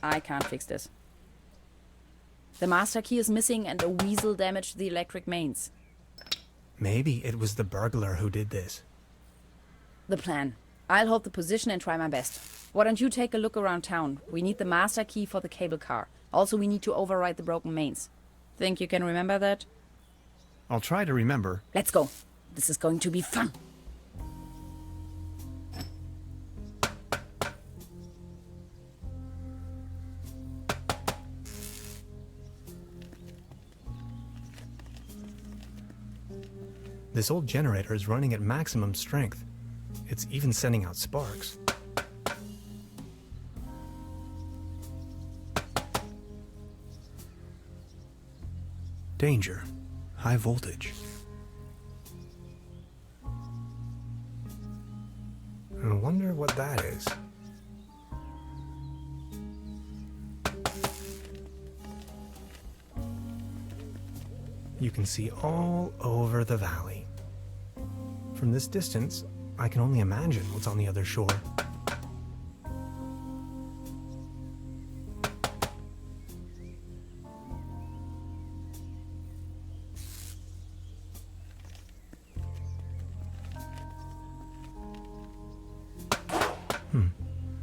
I can't fix this. The master key is missing and a weasel damaged the electric mains. Maybe it was the burglar who did this. The plan. I'll hold the position and try my best. Why don't you take a look around town? We need the master key for the cable car. Also, we need to override the broken mains. Think you can remember that? I'll try to remember. Let's go. This is going to be fun. This old generator is running at maximum strength. It's even sending out sparks. Danger. High voltage. I wonder what that is. You can see all over the valley. From this distance, I can only imagine what's on the other shore.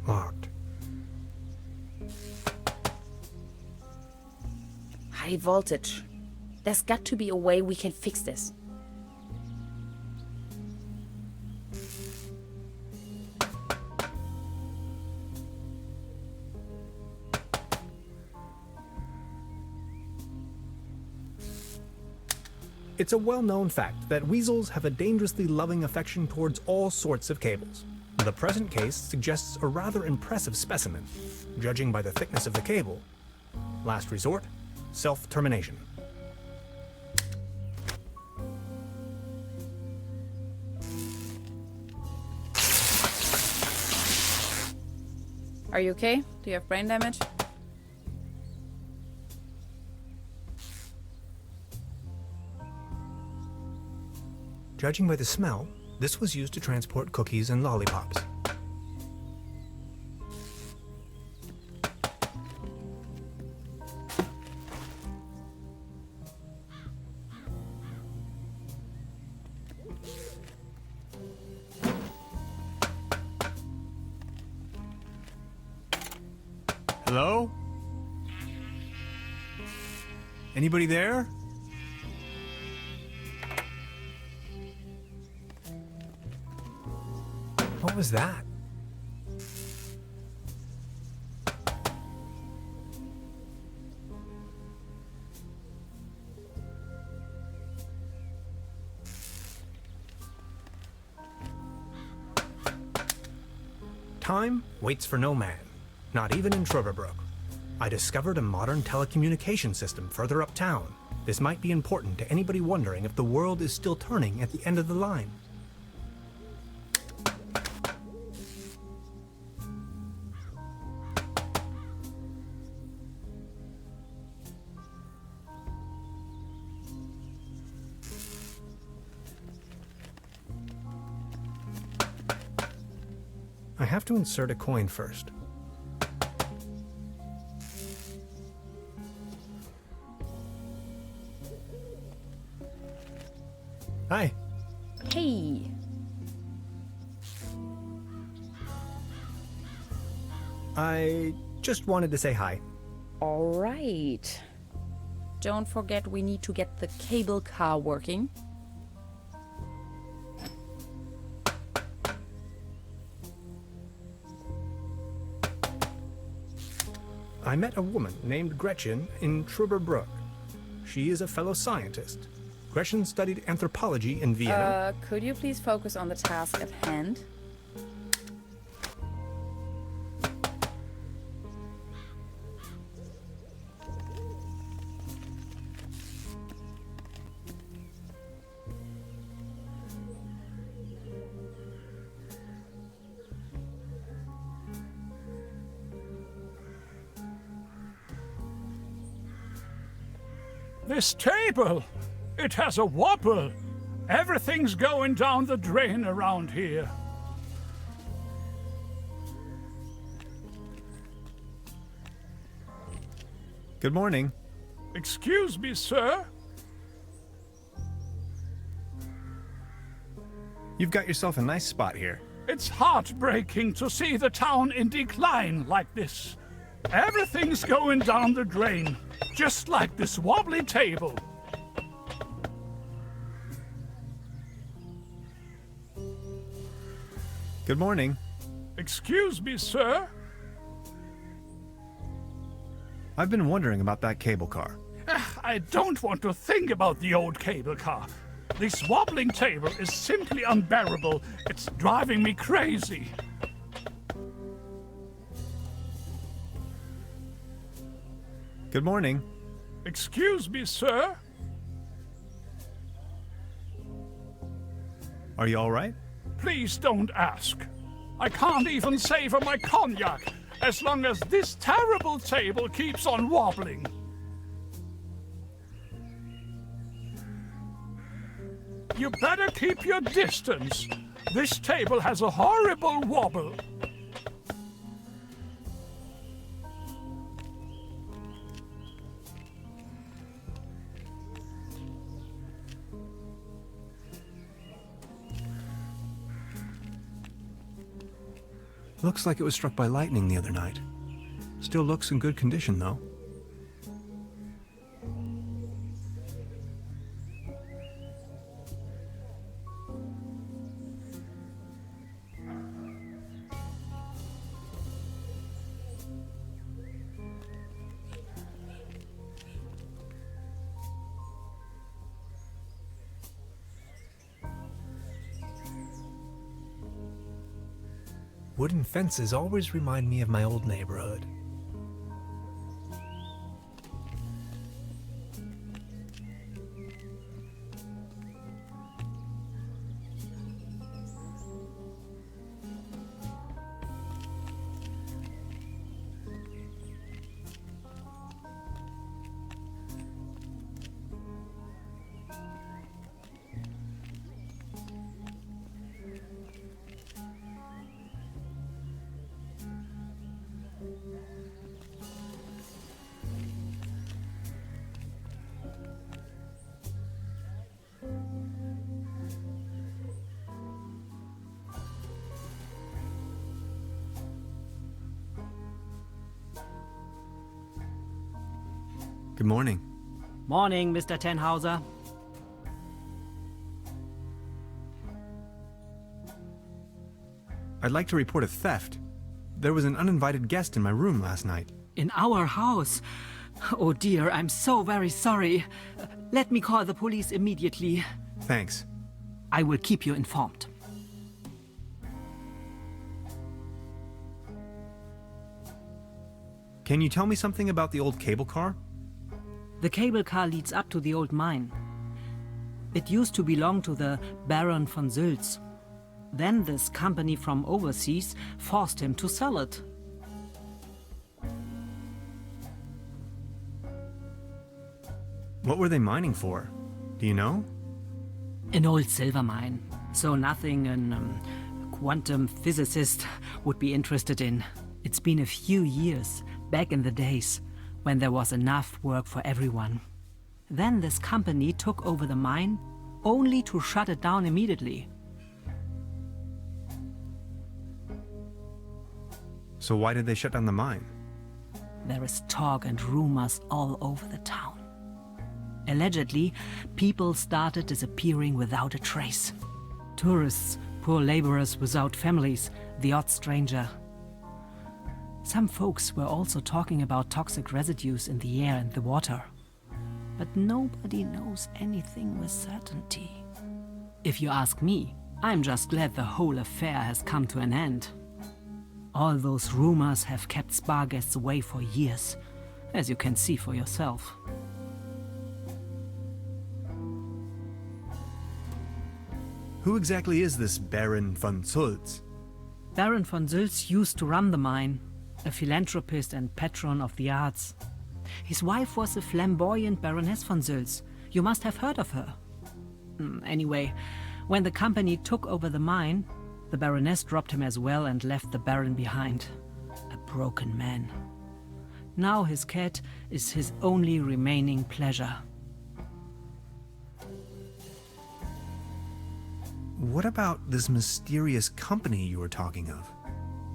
Locked. High voltage. There's got to be a way we can fix this. It's a well-known fact that weasels have a dangerously loving affection towards all sorts of cables. The present case suggests a rather impressive specimen, judging by the thickness of the cable. Last resort, self-termination. Are you okay? Do you have brain damage? Judging by the smell, this was used to transport cookies and lollipops. Hello? Anybody there? What was that? Time waits for no man, not even in Truberbrook. I discovered a modern telecommunication system further uptown. This might be important to anybody wondering if the world is still turning at the end of the line. I have to insert a coin first. Hi. Hey. I just wanted to say hi. All right. Don't forget we need to get the cable car working. I met a woman named Gretchen in Truberbrook. She is a fellow scientist. Gretchen studied anthropology in Vienna. Could you please focus on the task at hand? This table! It has a wobble! Everything's going down the drain around here. Good morning. Excuse me, sir. You've got yourself a nice spot here. It's heartbreaking to see the town in decline like this. Everything's going down the drain, just like this wobbly table. Good morning. Excuse me, sir. I've been wondering about that cable car. I don't want to think about the old cable car. This wobbling table is simply unbearable. It's driving me crazy. Good morning. Excuse me, sir. Are you all right? Please don't ask. I can't even savor my cognac as long as this terrible table keeps on wobbling. You better keep your distance. This table has a horrible wobble. Looks like it was struck by lightning the other night. Still looks in good condition, though. Wooden fences always remind me of my old neighborhood. Good morning. Morning, Mr. Tenhauser. I'd like to report a theft. There was an uninvited guest in my room last night. In our house? Oh dear, I'm so very sorry. Let me call the police immediately. Thanks. I will keep you informed. Can you tell me something about the old cable car? The cable car leads up to the old mine. It used to belong to the Baron von Sülz. Then this company from overseas forced him to sell it. What were they mining for? Do you know? An old silver mine. So nothing a quantum physicist would be interested in. It's been a few years, back in the days, when there was enough work for everyone. Then this company took over the mine, only to shut it down immediately. So why did they shut down the mine? There is talk and rumors all over the town. Allegedly, people started disappearing without a trace. Tourists, poor laborers without families, the odd stranger. Some folks were also talking about toxic residues in the air and the water. But nobody knows anything with certainty. If you ask me, I'm just glad the whole affair has come to an end. All those rumors have kept spa guests away for years, as you can see for yourself. Who exactly is this Baron von Sülz? Baron von Sülz used to run the mine, a philanthropist and patron of the arts. His wife was a flamboyant Baroness von Sülz. You must have heard of her. Anyway, when the company took over the mine, the Baroness dropped him as well and left the Baron behind. A broken man. Now his cat is his only remaining pleasure. What about this mysterious company you were talking of?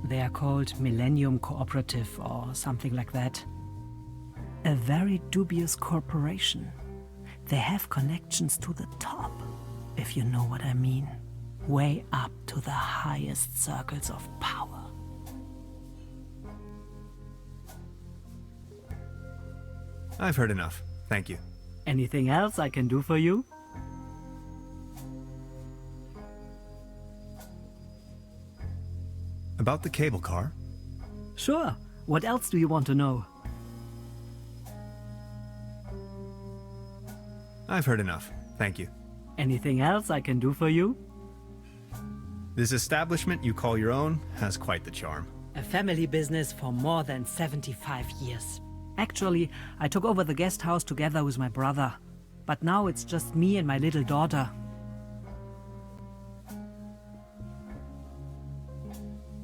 They are called Millennium Cooperative or something like that. A very dubious corporation. They have connections to the top, if you know what I mean. Way up to the highest circles of power. I've heard enough. Thank you. Anything else I can do for you? About the cable car? Sure. What else do you want to know? I've heard enough. Thank you. Anything else I can do for you? This establishment you call your own has quite the charm. A family business for more than 75 years. Actually, I took over the guest house together with my brother. But now it's just me and my little daughter.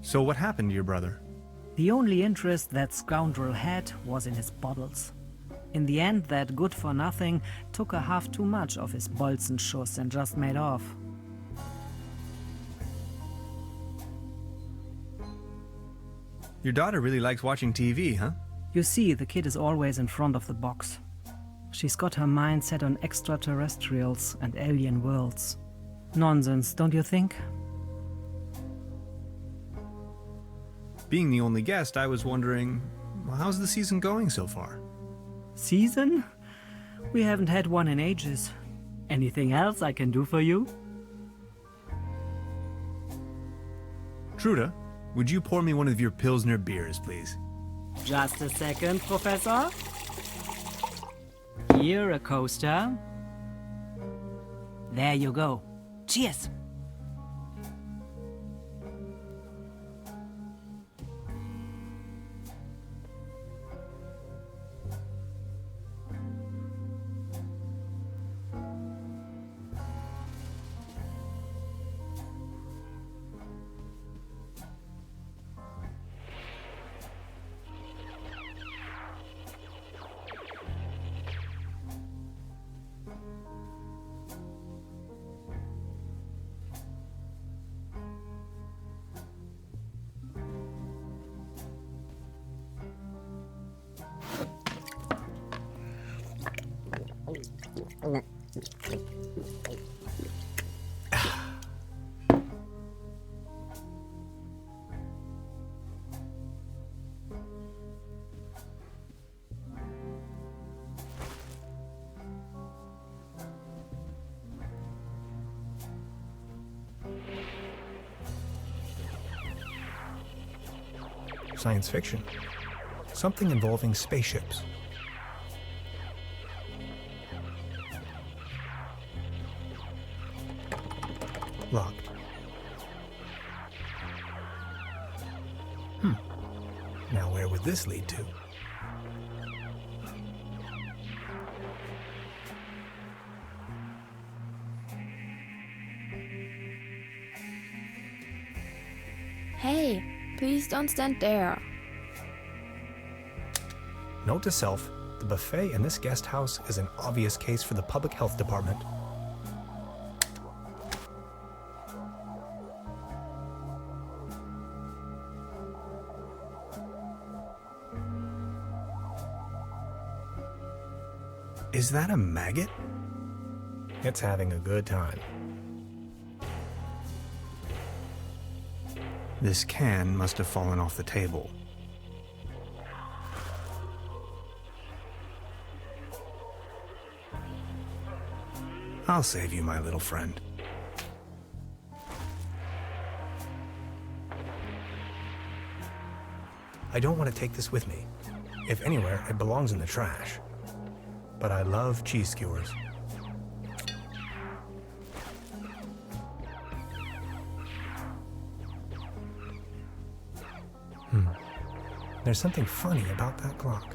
So what happened to your brother? The only interest that scoundrel had was in his bottles. In the end, that good-for-nothing took a half too much of his Bolzenschuss and just made off. Your daughter really likes watching TV, huh? You see, the kid is always in front of the box. She's got her mind set on extraterrestrials and alien worlds. Nonsense, don't you think? Being the only guest, I was wondering, how's the season going so far? Season? We haven't had one in ages. Anything else I can do for you? Trude, would you pour me one of your Pilsner beers, please? Just a second, Professor. Here, a coaster. There you go. Cheers! Science fiction. Something involving spaceships. Locked. Now where would this lead to? Hey, please don't stand there. Note to self, the buffet in this guest house is an obvious case for the public health department. Is that a maggot? It's having a good time. This can must have fallen off the table. I'll save you, my little friend. I don't want to take this with me. If anywhere, it belongs in the trash. But I love cheese skewers. There's something funny about that clock.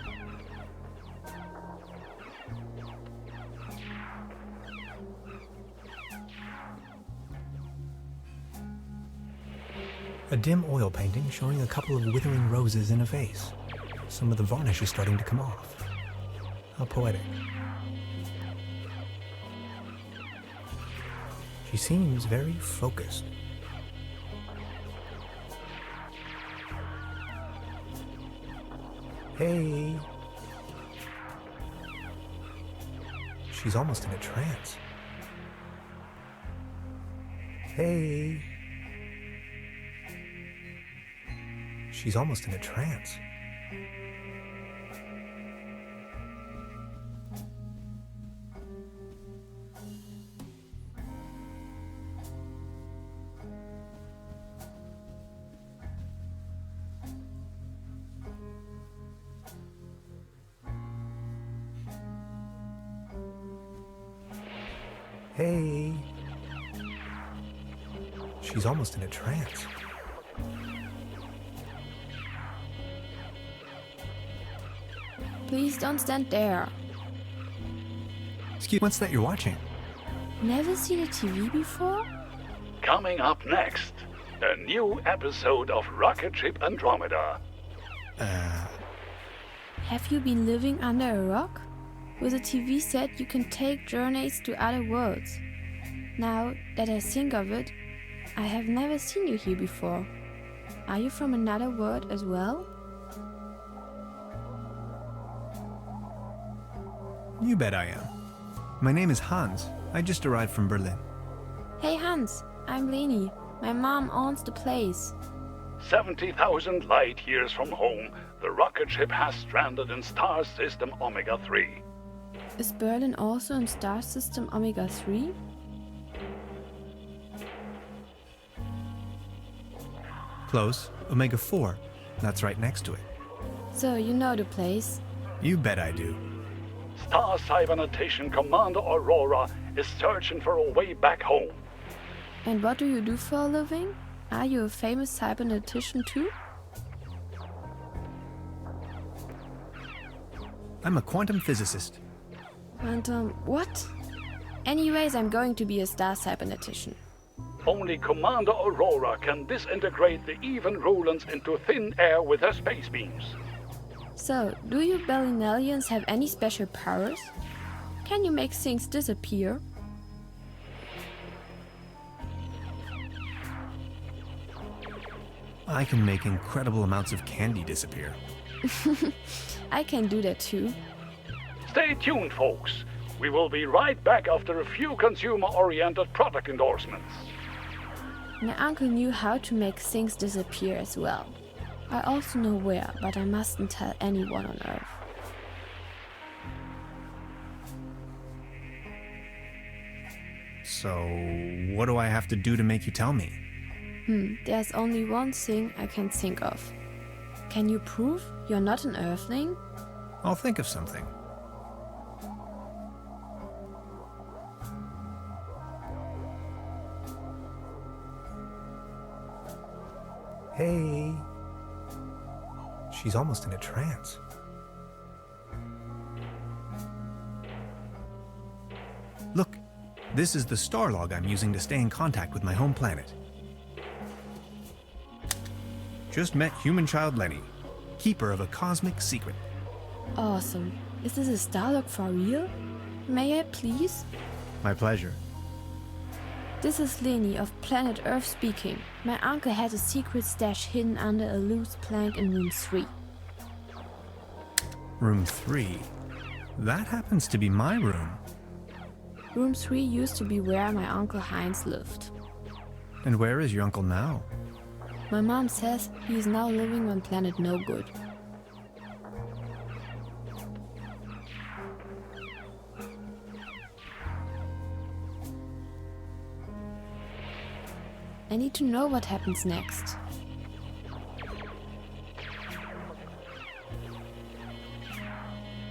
A dim oil painting showing a couple of withering roses in a vase. Some of the varnish is starting to come off. How poetic. She seems very focused. Hey. She's almost in a trance. Hey. She's almost in a trance. Hey. She's almost in a trance. Please don't stand there. Excuse, what's that you're watching? Never seen a TV before? Coming up next, a new episode of Rocket Ship Andromeda. Have you been living under a rock? With a TV set, you can take journeys to other worlds. Now that I think of it, I have never seen you here before. Are you from another world as well? You bet I am. My name is Hans. I just arrived from Berlin. Hey Hans, I'm Leni. My mom owns the place. 70,000 light years from home, the rocket ship has stranded in star system Omega 3. Is Berlin also in star system Omega 3? Close. Omega 4. That's right next to it. So you know the place. You bet I do. Star Cybernetation Commander Aurora is searching for a way back home. And what do you do for a living? Are you a famous cybernetician too? I'm a quantum physicist. And what? Anyways, I'm going to be a star cybernetician. Only Commander Aurora can disintegrate the even Rulans into thin air with her space beams. So, do you Berlinellians have any special powers? Can you make things disappear? I can make incredible amounts of candy disappear. I can do that too. Stay tuned, folks. We will be right back after a few consumer-oriented product endorsements. My uncle knew how to make things disappear as well. I also know where, but I mustn't tell anyone on Earth. So, what do I have to do to make you tell me? There's only one thing I can think of. Can you prove you're not an Earthling? I'll think of something. Hey. She's almost in a trance. Look, this is the star log I'm using to stay in contact with my home planet. Just met human child Lenny, keeper of a cosmic secret. Awesome. Is this a Starlog for real? May I please? My pleasure. This is Leni of planet Earth speaking. My uncle has a secret stash hidden under a loose plank in room 3. Room 3? That happens to be my room. Room 3 used to be where my uncle Heinz lived. And where is your uncle now? My mom says he is now living on planet No Good. I need to know what happens next.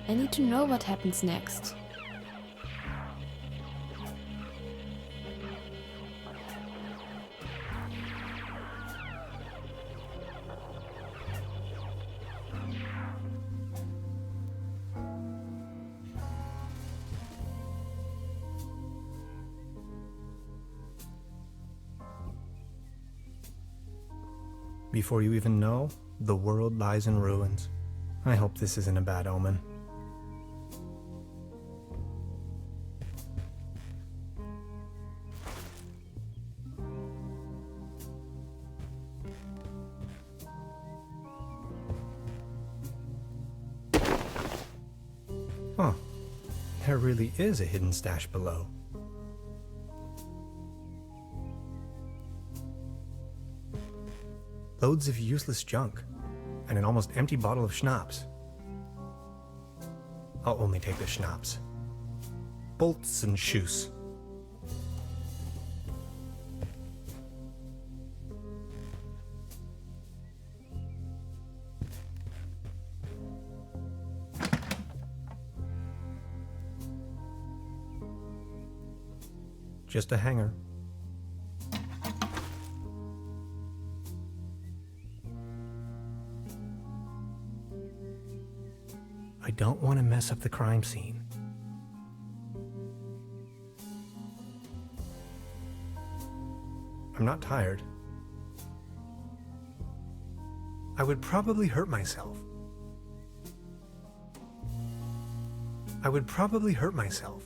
I need to know what happens next. Before you even know, the world lies in ruins. I hope this isn't a bad omen. Huh. There really is a hidden stash below. Loads of useless junk, and an almost empty bottle of schnapps. I'll only take the schnapps. Bolts and shoes. Just a hanger. I don't want to mess up the crime scene. I'm not tired. I would probably hurt myself. I would probably hurt myself.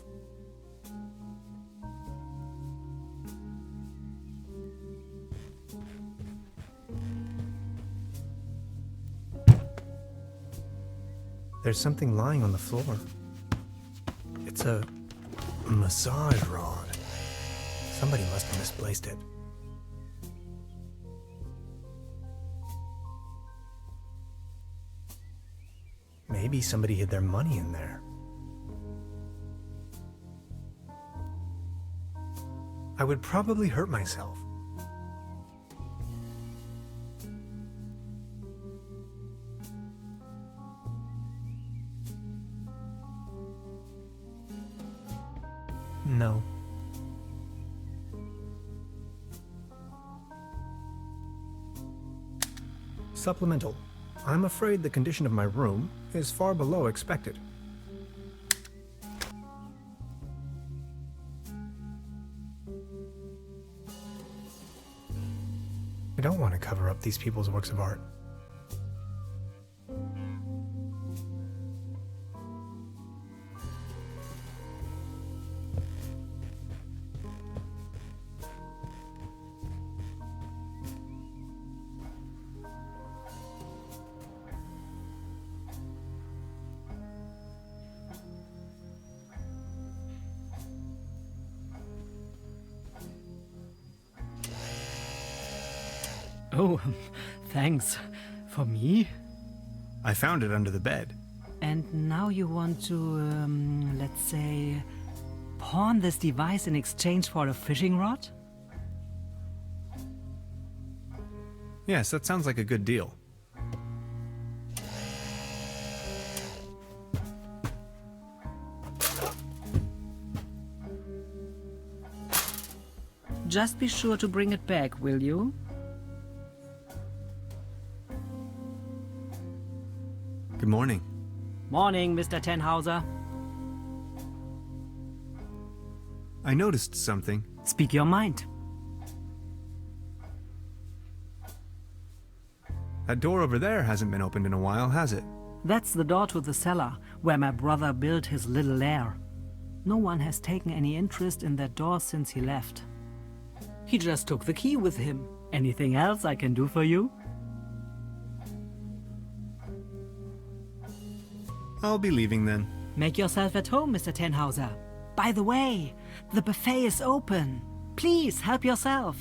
There's something lying on the floor. It's a massage rod. Somebody must have misplaced it. Maybe somebody hid their money in there. I would probably hurt myself. No. Supplemental. I'm afraid the condition of my room is far below expected. I don't want to cover up these people's works of art. Oh, thanks. For me? I found it under the bed. And now you want to, let's say, pawn this device in exchange for a fishing rod? Yes, that sounds like a good deal. Just be sure to bring it back, will you? Good morning. Morning, Mr. Tenhauser. I noticed something. Speak your mind. That door over there hasn't been opened in a while, has it? That's the door to the cellar, where my brother built his little lair. No one has taken any interest in that door since he left. He just took the key with him. Anything else I can do for you? I'll be leaving then. Make yourself at home, Mr. Tenhauser. By the way, the buffet is open. Please help yourself.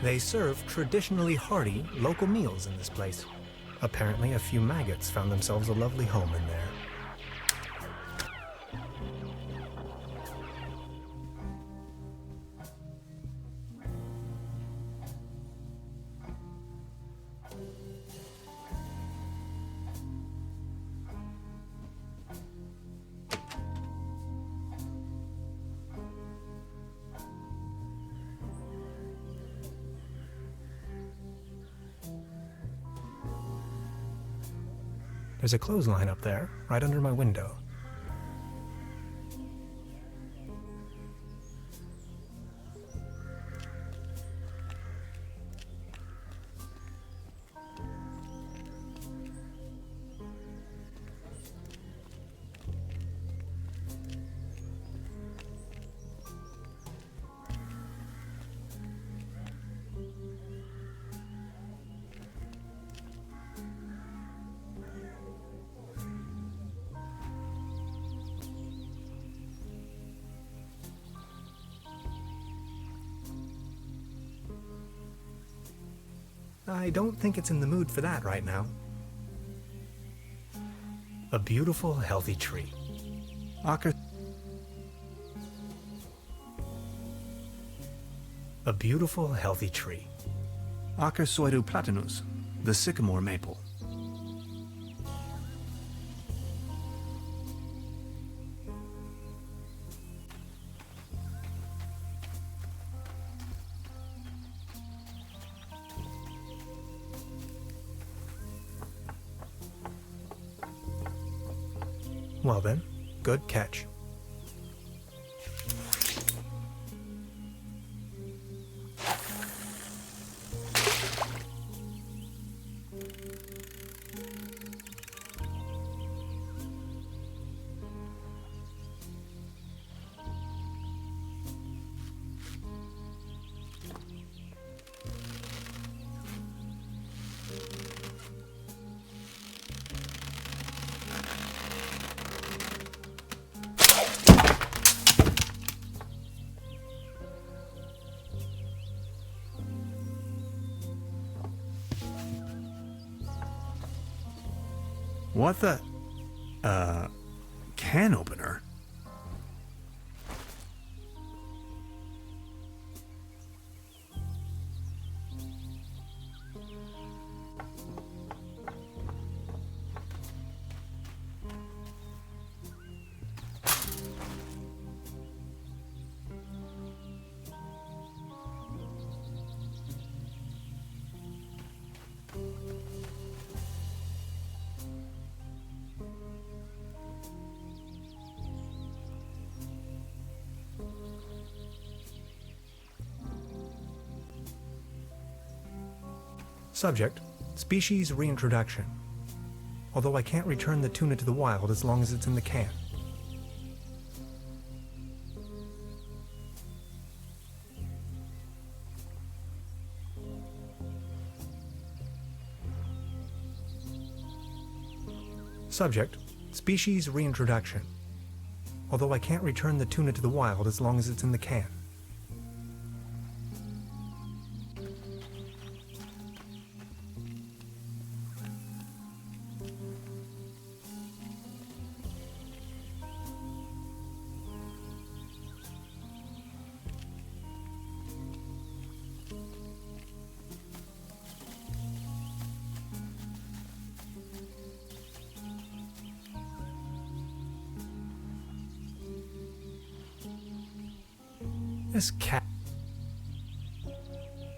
They serve traditionally hearty local meals in this place. Apparently, a few maggots found themselves a lovely home in there. There's a clothesline up there, right under my window. I don't think it's in the mood for that right now. A beautiful, healthy tree. A beautiful, healthy tree. Acersoidu platanus, the sycamore maple. Well then, good catch. What the? Can opener? Subject, species reintroduction. Although I can't return the tuna to the wild as long as it's in the can. Subject, species reintroduction. Although I can't return the tuna to the wild as long as it's in the can.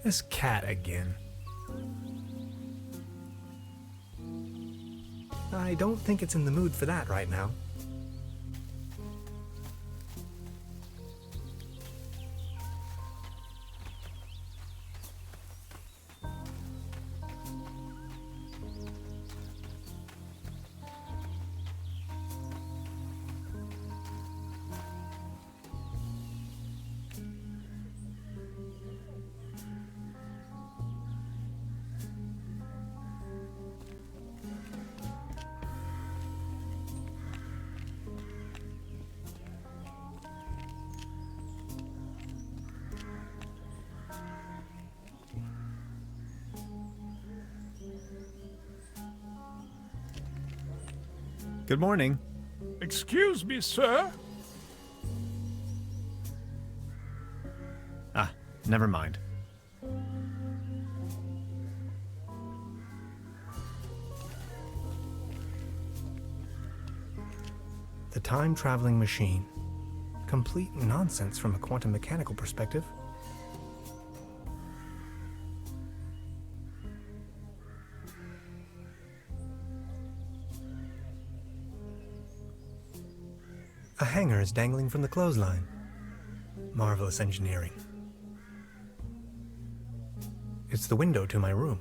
This cat again. I don't think it's in the mood for that right now. Good morning. Excuse me, sir. Ah, never mind. The time-traveling machine. Complete nonsense from a quantum mechanical perspective. hangers dangling from the clothesline. Marvelous engineering. It's the window to my room.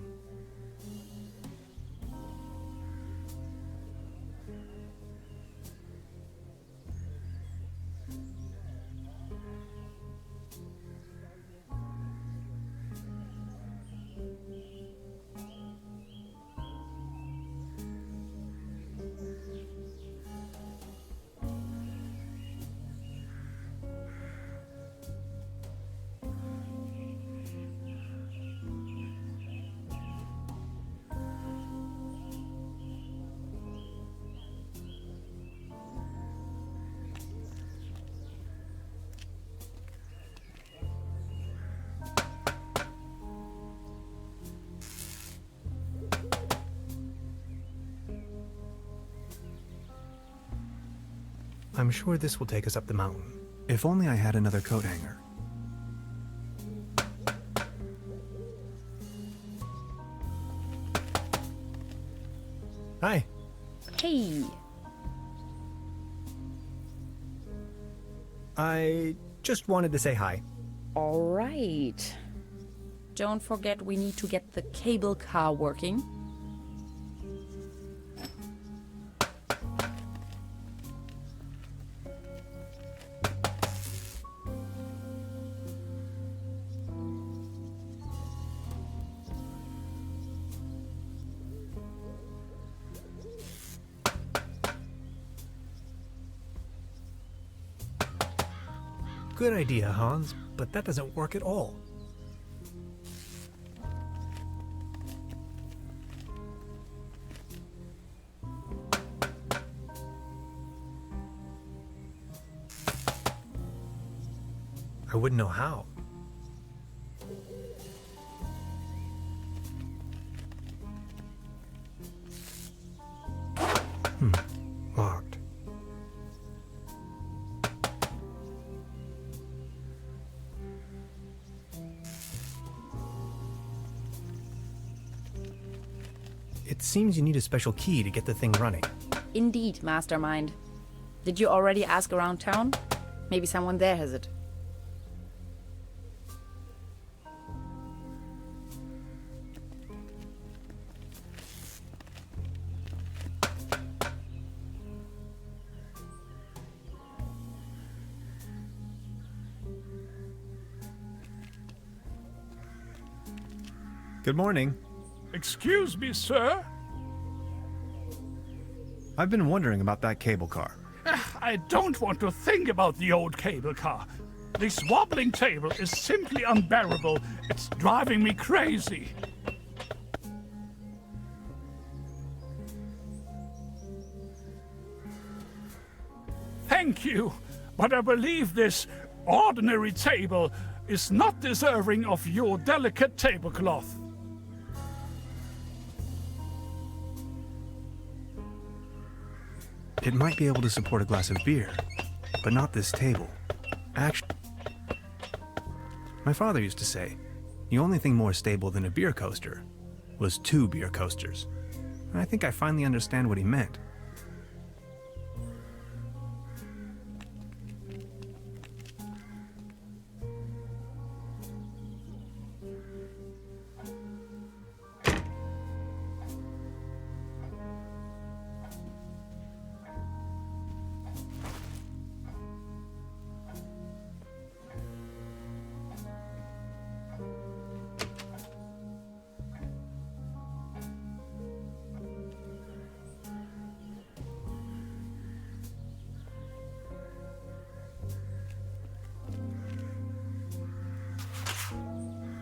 I'm sure this will take us up the mountain. If only I had another coat hanger. Hi. Hey, I just wanted to say hi. all right. Don't forget we need to get the cable car working. Good idea, Hans, but that doesn't work at all. I wouldn't know how. Locked. It seems you need a special key to get the thing running. Indeed, Mastermind. Did you already ask around town? Maybe someone there has it. Good morning. Excuse me, sir. I've been wondering about that cable car. I don't want to think about the old cable car. This wobbling table is simply unbearable. It's driving me crazy. Thank you, but I believe this ordinary table is not deserving of your delicate tablecloth. It might be able to support a glass of beer, but not this table. Actually, my father used to say, the only thing more stable than a beer coaster was 2 beer coasters. And I think I finally understand what he meant.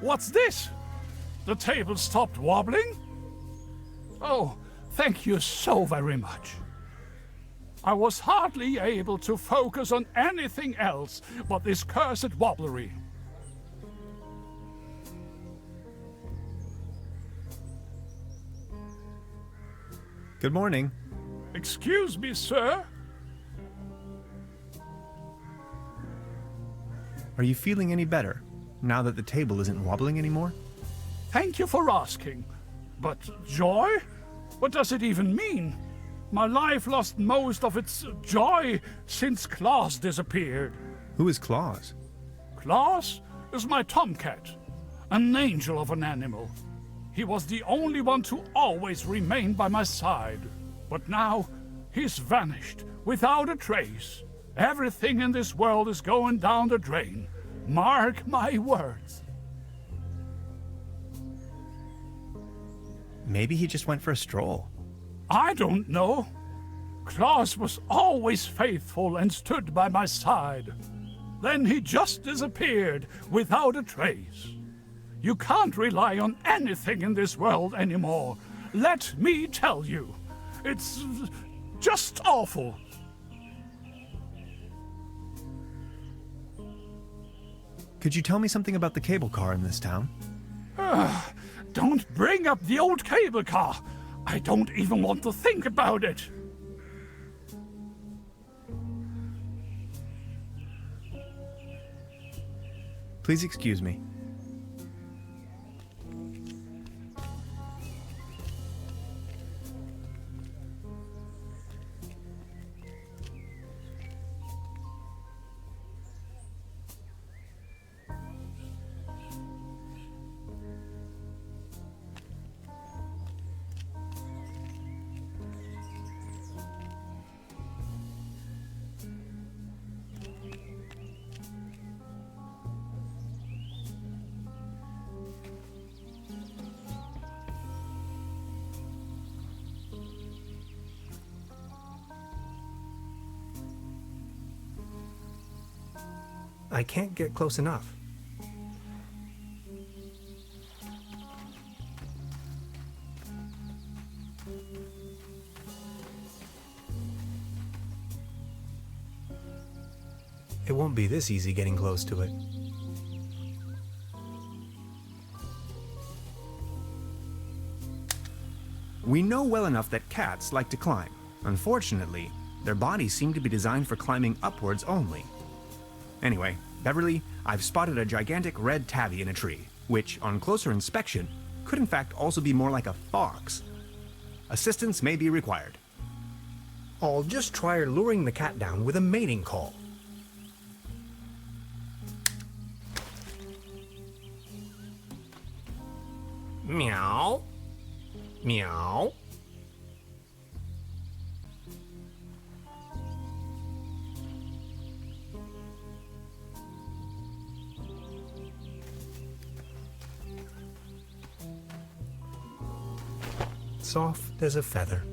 What's this? The table stopped wobbling? Oh, thank you so very much. I was hardly able to focus on anything else but this cursed wobblery. Good morning. Excuse me, sir? Are you feeling any better now that the table isn't wobbling anymore? Thank you for asking. But joy? What does it even mean? My life lost most of its joy since Klaus disappeared. Who is Claus? Klaus is my tomcat, an angel of an animal. He was the only one to always remain by my side. But now, he's vanished, without a trace. Everything in this world is going down the drain. Mark my words. Maybe he just went for a stroll. I don't know. Klaus was always faithful and stood by my side. Then he just disappeared without a trace. You can't rely on anything in this world anymore. Let me tell you. It's just awful. Could you tell me something about the cable car in this town? Don't bring up the old cable car. I don't even want to think about it. Please excuse me. I can't get close enough. It won't be this easy getting close to it. We know well enough that cats like to climb. Unfortunately, their bodies seem to be designed for climbing upwards only. Anyway, Beverly, I've spotted a gigantic red tabby in a tree, which, on closer inspection, could in fact also be more like a fox. Assistance may be required. I'll just try luring the cat down with a mating call. Meow. Meow. Soft as a feather.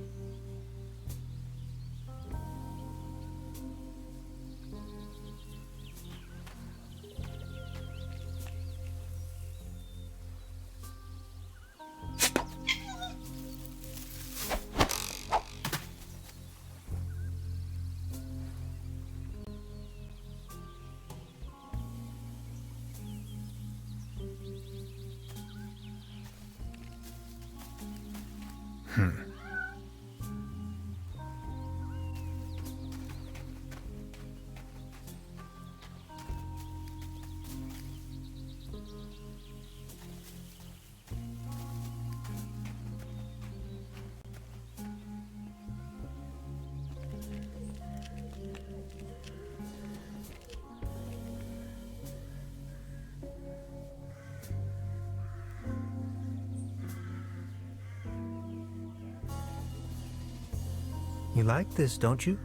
You like this, don't you?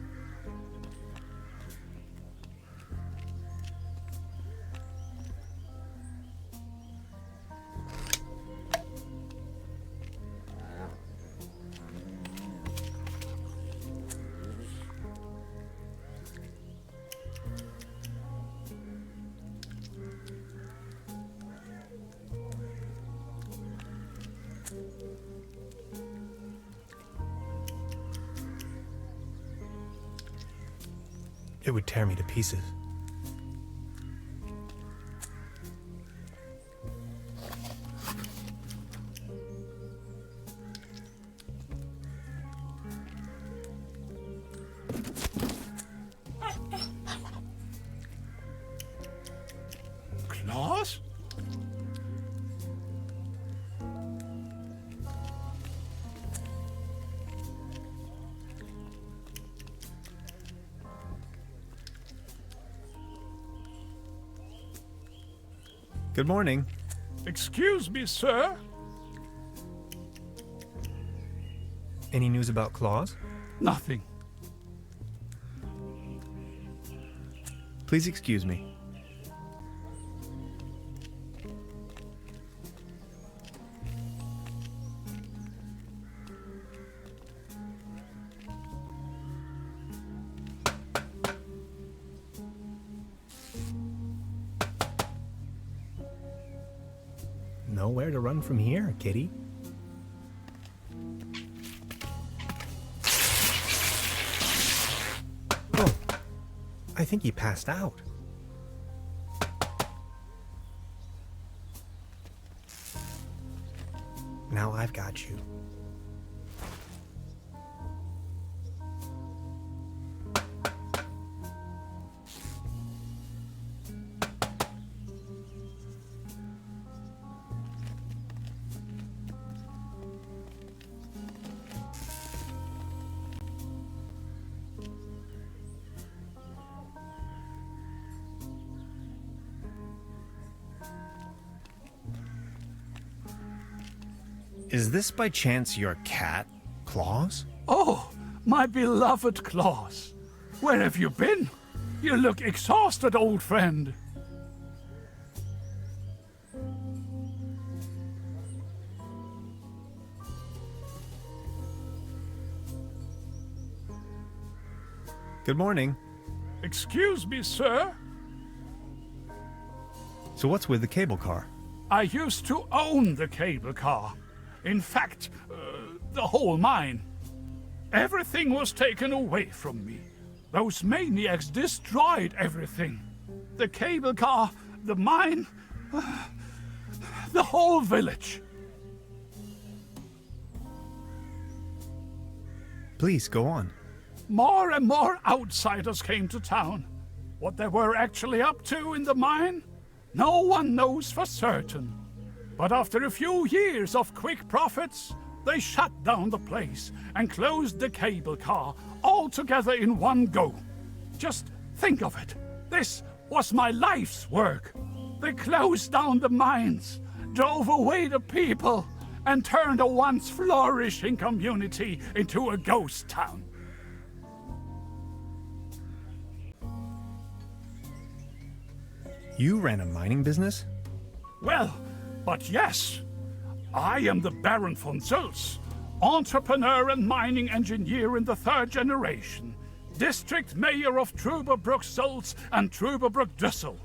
It would tear me to pieces. Klaus? Good morning. Excuse me, sir. Any news about Claus? Nothing. Please excuse me. Nowhere to run from here, kitty. Oh, I think he passed out. Now I've got you. Is this by chance your cat, Claus? Oh, my beloved Claus. Where have you been? You look exhausted, old friend. Good morning. Excuse me, sir. So what's with the cable car? I used to own the cable car. In fact, the whole mine. Everything was taken away from me. Those maniacs destroyed everything. The cable car, the mine, the whole village. Please, go on. More and more outsiders came to town. What they were actually up to in the mine, no one knows for certain. But after a few years of quick profits, they shut down the place and closed the cable car all together in one go. Just think of it. This was my life's work. They closed down the mines, drove away the people, and turned a once flourishing community into a ghost town. You ran a mining business? Well, but yes, I am the Baron von Zülz, entrepreneur and mining engineer in the third generation, district mayor of Truberbrook Zülz and Truberbrook Düssel,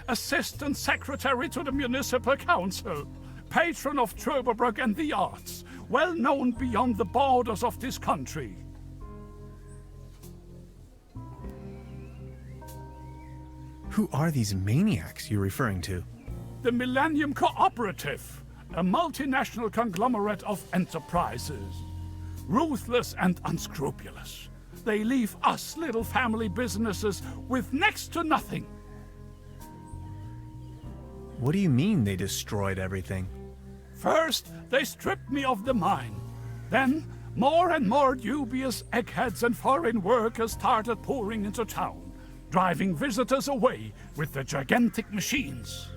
assistant secretary to the municipal council, patron of Truberbrook and the arts, well known beyond the borders of this country. Who are these maniacs you're referring to? The Millennium Cooperative, a multinational conglomerate of enterprises. Ruthless and unscrupulous. They leave us little family businesses with next to nothing. What do you mean they destroyed everything? First, they stripped me of the mine. Then, more and more dubious eggheads and foreign workers started pouring into town, driving visitors away with their gigantic machines.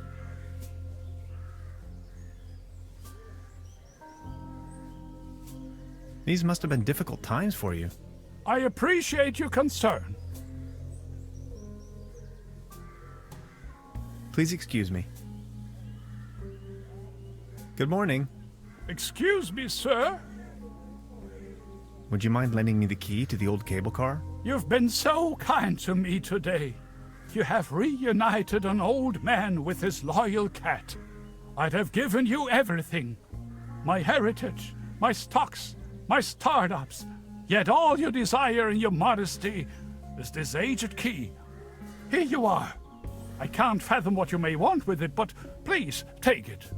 These must have been difficult times for you. I appreciate your concern. Please excuse me. Good morning. Excuse me, sir. Would you mind lending me the key to the old cable car? You've been so kind to me today. You have reunited an old man with his loyal cat. I'd have given you everything. My heritage, my stocks, my startups. Yet all you desire in your modesty is this aged key. Here you are. I can't fathom what you may want with it, but please take it.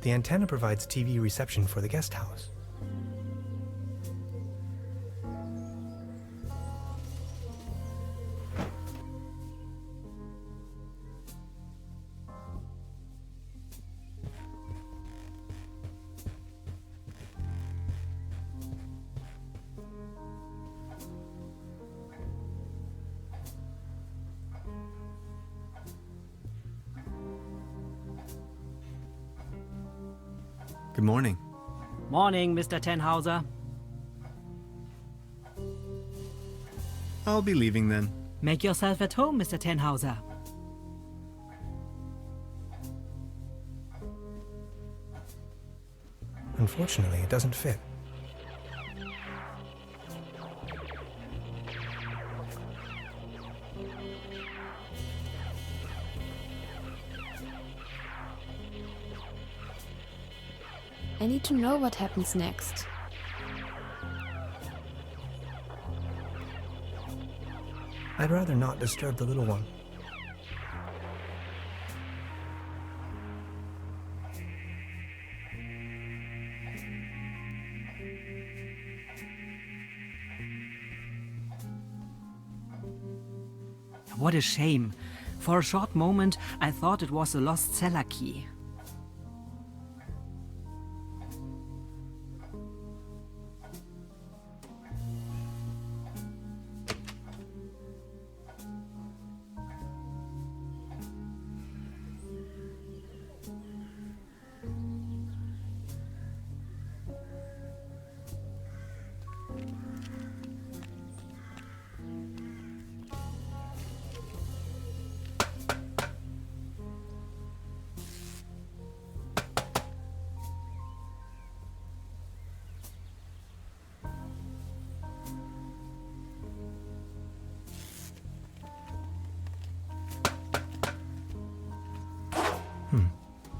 The antenna provides TV reception for the guest house. Good morning. Morning, Mr. Tenhauser. I'll be leaving then. Make yourself at home, Mr. Tenhauser. Unfortunately, it doesn't fit. I need to know what happens next. I'd rather not disturb the little one. What a shame. For a short moment, I thought it was a lost cellar key.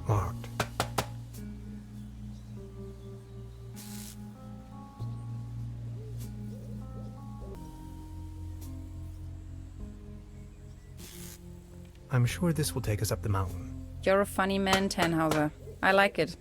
Marked. I'm sure this will take us up the mountain. You're a funny man, Tannhauser. I like it.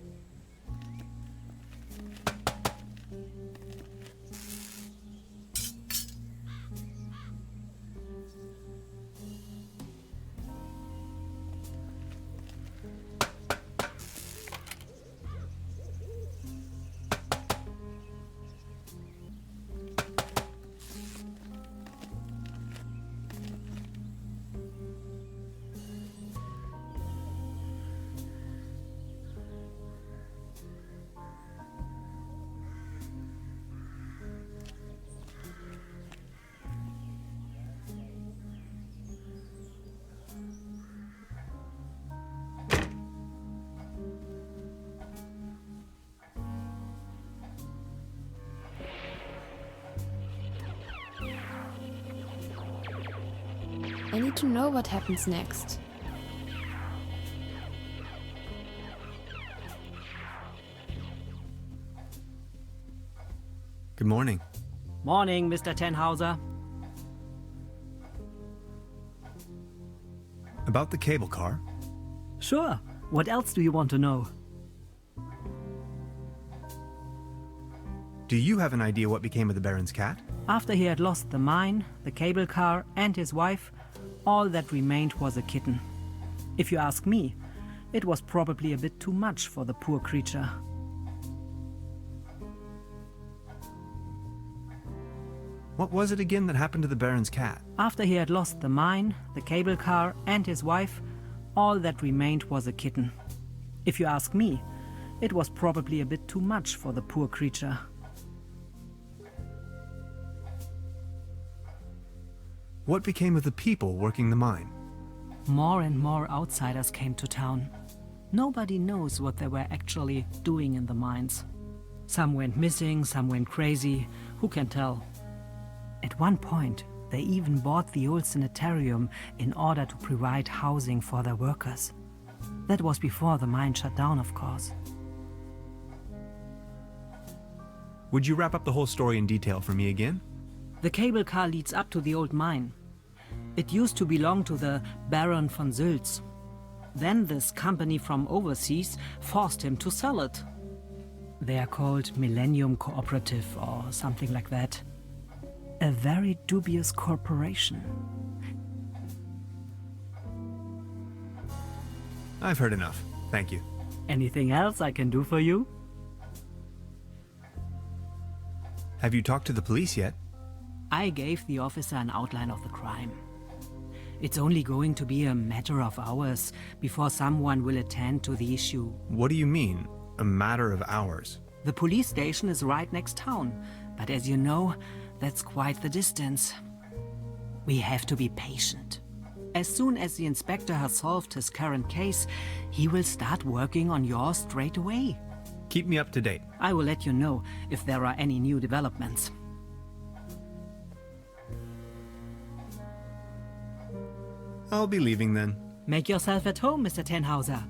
I need to know what happens next. Good morning. Morning, Mr. Tenhauser. About the cable car? Sure. What else do you want to know? Do you have an idea what became of the Baron's cat? After he had lost the mine, the cable car, and his wife, all that remained was a kitten. If you ask me, it was probably a bit too much for the poor creature. What was it again that happened to the Baron's cat? After he had lost the mine, the cable car, and his wife, all that remained was a kitten. If you ask me, it was probably a bit too much for the poor creature. What became of the people working the mine? More and more outsiders came to town. Nobody knows what they were actually doing in the mines. Some went missing, some went crazy. Who can tell? At one point, they even bought the old sanitarium in order to provide housing for their workers. That was before the mine shut down, of course. Would you wrap up the whole story in detail for me again? The cable car leads up to the old mine. It used to belong to the Baron von Sülz. Then this company from overseas forced him to sell it. They are called Millennium Cooperative or something like that. A very dubious corporation. I've heard enough. Thank you. Anything else I can do for you? Have you talked to the police yet? I gave the officer an outline of the crime. It's only going to be a matter of hours before someone will attend to the issue. What do you mean, a matter of hours? The police station is right next town, but as you know, that's quite the distance. We have to be patient. As soon as the inspector has solved his current case, he will start working on yours straight away. Keep me up to date. I will let you know if there are any new developments. I'll be leaving then. Make yourself at home, Mr. Tenhauser.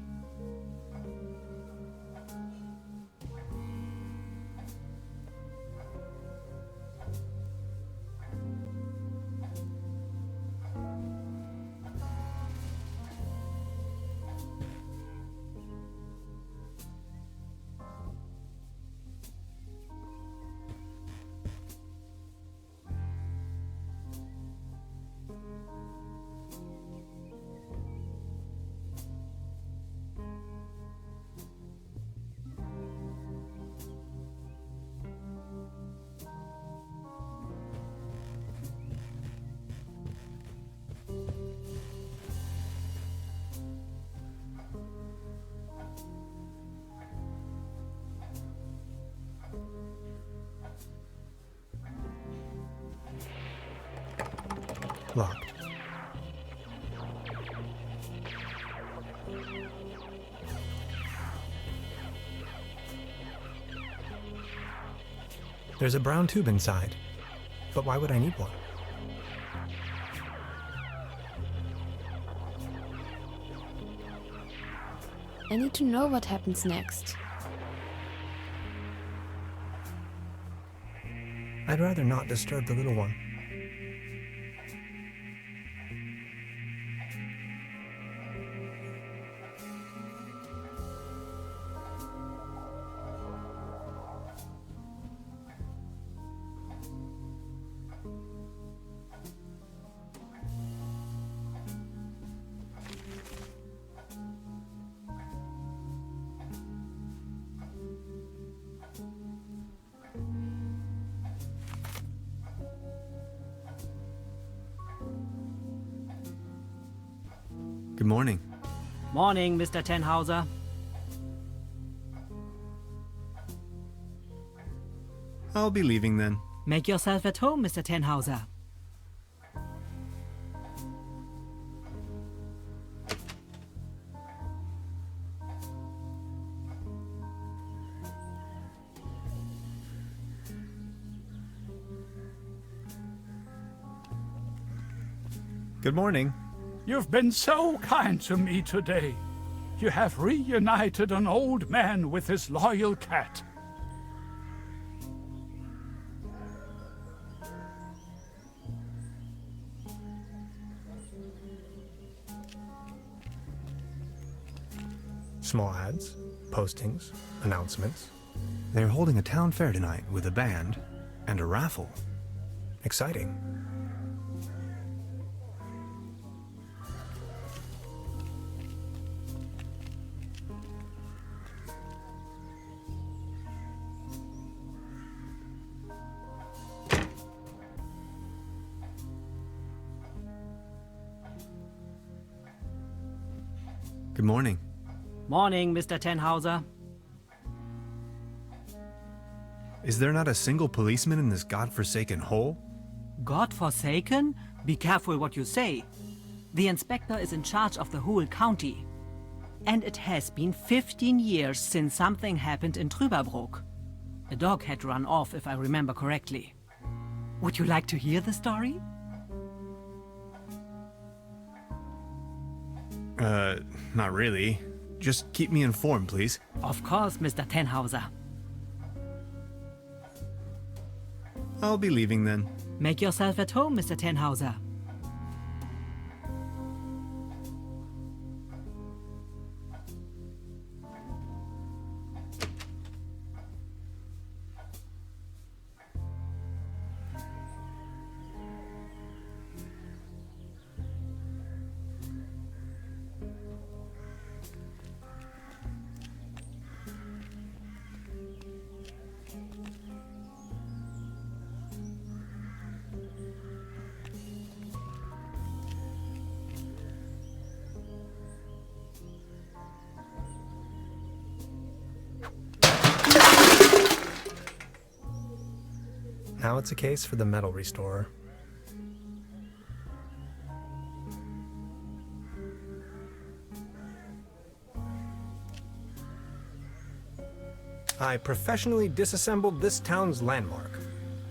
Locked. There's a brown tube inside, but why would I need one? I need to know what happens next. I'd rather not disturb the little one. Good morning. Morning, Mr. Tenhauser. I'll be leaving then. Make yourself at home, Mr. Tenhauser. Good morning. You've been so kind to me today. You have reunited an old man with his loyal cat. Small ads, postings, announcements. They're holding a town fair tonight with a band and a raffle. Exciting. Good morning. Morning, Mr. Tenhauser. Is there not a single policeman in this godforsaken hole? God-forsaken? Be careful what you say. The inspector is in charge of the whole county. And it has been 15 years since something happened in Truberbrook. A dog had run off, if I remember correctly. Would you like to hear the story? Not really. Just keep me informed, please. Of course, Mr. Tenhauser. I'll be leaving then. Make yourself at home, Mr. Tenhauser. Now it's a case for the metal restorer. I professionally disassembled this town's landmark,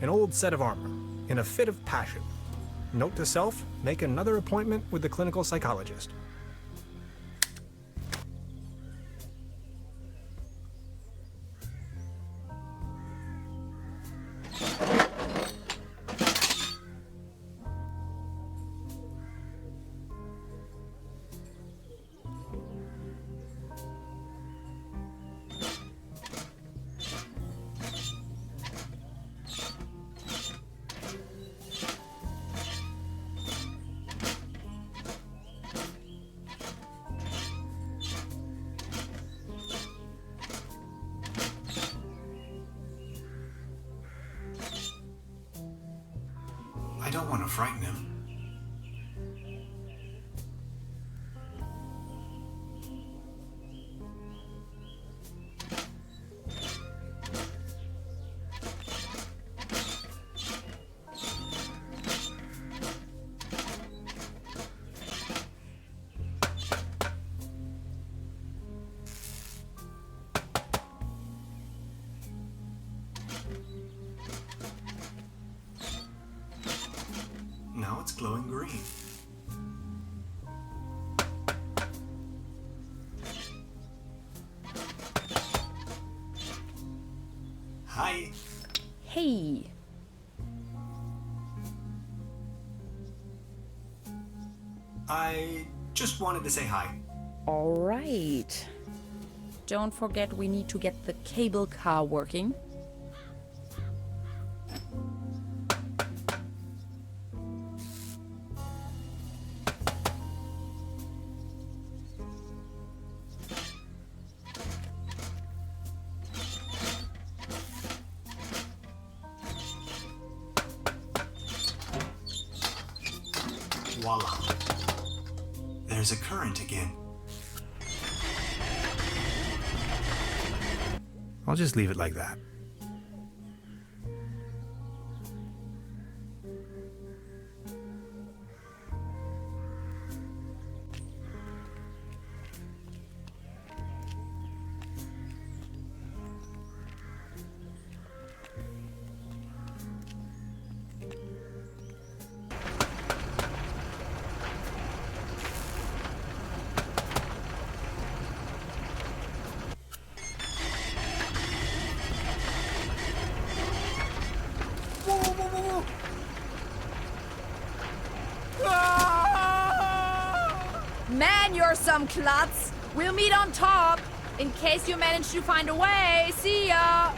an old set of armor, in a fit of passion. Note to self, make another appointment with the clinical psychologist. I don't want to frighten him. Now it's glowing green. Hi. Hey. I just wanted to say hi. All right. Don't forget we need to get the cable car working. Voila. There's a current again. I'll just leave it like that. Man, you're some klutz. We'll meet on top. In case you manage to find a way. See ya.